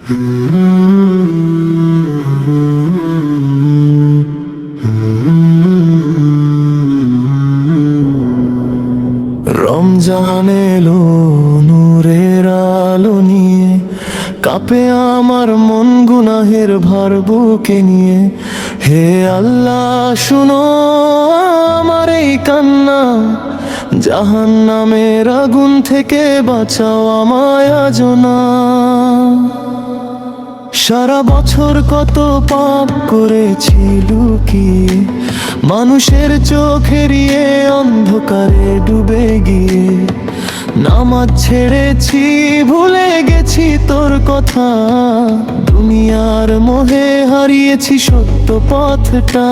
রমজান এলো নূরের আলো নিয়ে, কাঁপে আমার মন গুনাহের ভার বুকে নিয়ে। হে আল্লাহ শুনো আমার এই কান্না, জাহান্নামের আগুন থেকে বাঁচাও আমায় আজ না। সারা বছর কত পাপ করেছি লুকিয়ে, মানুষের চোখ এড়িয়ে অন্ধকারে ডুবে গিয়ে। নামাজ ছেড়েছি ভুলে গেছি তোর কথা, দুনিয়ার মোহে হারিয়েছি সত্য পথটা।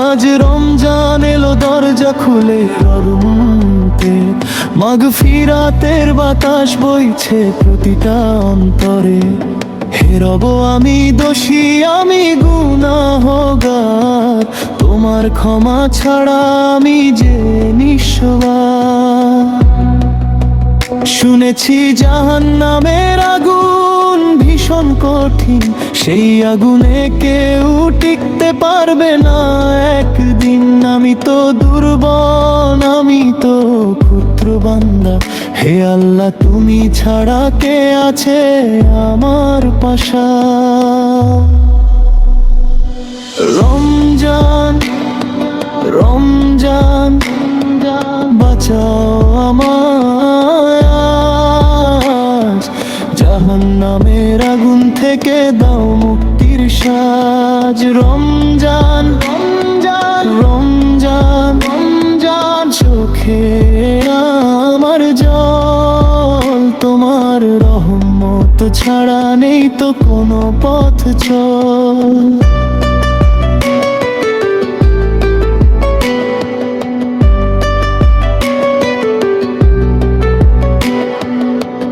আজ রমজান এলো দরজা খুলে রুমতে, মাগফিরাতের বাতাস বইছে প্রতিটা অন্তরে। হে রব আমি দোষী, আমি গুনাহগার, তোমার ক্ষমা ছাড়া আমি যে নিঃস্ব। শুনেছি জাহান্নামের আগুন ভীষণ কঠিন, সেই আগুনে কেউ টিকতে পারবে না একদিন। আমি তো দুর্বল, আমি তো ক্ষুদ্র বান্দা, হে আল্লাহ তুমি ছাড়া কে আছে আমার পাশা। রমজান রমজান বাঁচাও আমায় আজ, জাহান্নামের আগুন থেকে দাও মুক্তির সাজ। রমজান রমজান রমজান রমজান চোখে আমার জল, তোমার রহমত ছাড়া নেই তো কোনো পথ চল।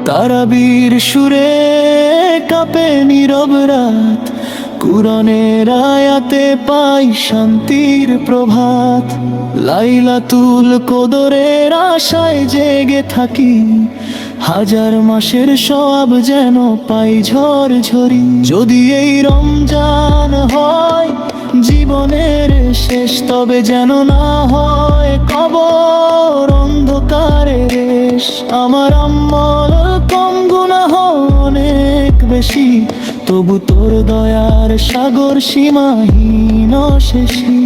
তারাবীর সুরে কাঁপে নীরব রাত, কুরআনের আয়াতে পাই শান্তির প্রভাত। লাইলাতুল কদরের আশায় জেগে থাকি, হাজার মাসের সওয়াব যেন পাই ঝরঝরি। যদি এই রমজান হয় জীবনের শেষ, তবে যেন না হয় কবর অন্ধকারে রেশ। আমার আমল কম গুনাহ অনেক বেশি, তবু তোর দয়ার সাগর সীমাহীন অশেষী।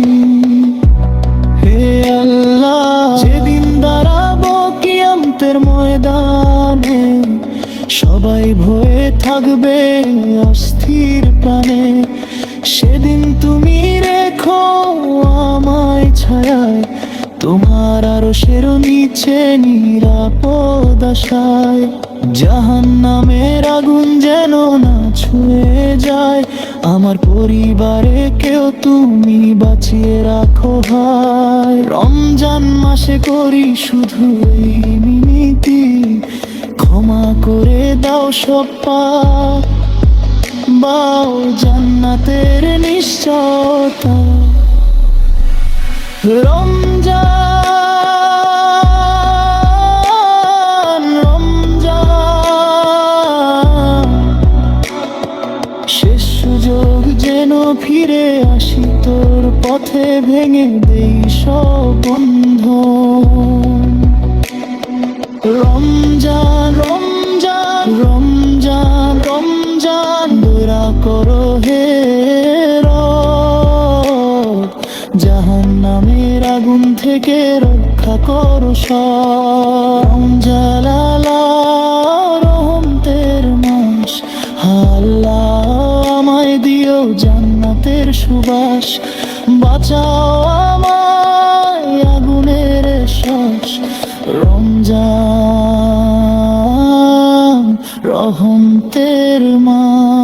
হে আল্লাহ যেদিন দাঁড়াবো কিয়ামতের ময়দানে, সবাই ভয়ে থাকবে অস্থির প্রাণে। সেদিন তুমি রেখো আমায় ছায়ায়, তোমার আরশের নিচে নিরাপদ আশায়। জাহান্নামের আগুন যেন না ছুঁয়ে যায় আমার পরিবারে কেউ, তুমি বাঁচিয়ে রাখো ভাই। রমজান মাসে করি শুধু এই মিনতি, ক্ষমা করে দাও সব পাপ, বাও জান্নাতের নিশ্চয়তা। রমজান রমজান শেষ সুযোগ যেন ফিরে আসি তোর পথে, ভেঙে দেই সব বন্ধন। রমজান রমজান রমজান রমজান দয়া করো হে রব, জাহান্নামের আগুন থেকে রক্ষা করো সব। জালালা রহমতের মাস, আল্লাহ আমায় দিও জান্নাতের সুবাস। বাঁচাও আমায় আগুনের শ্বাস। রমজান রহমতের মাস।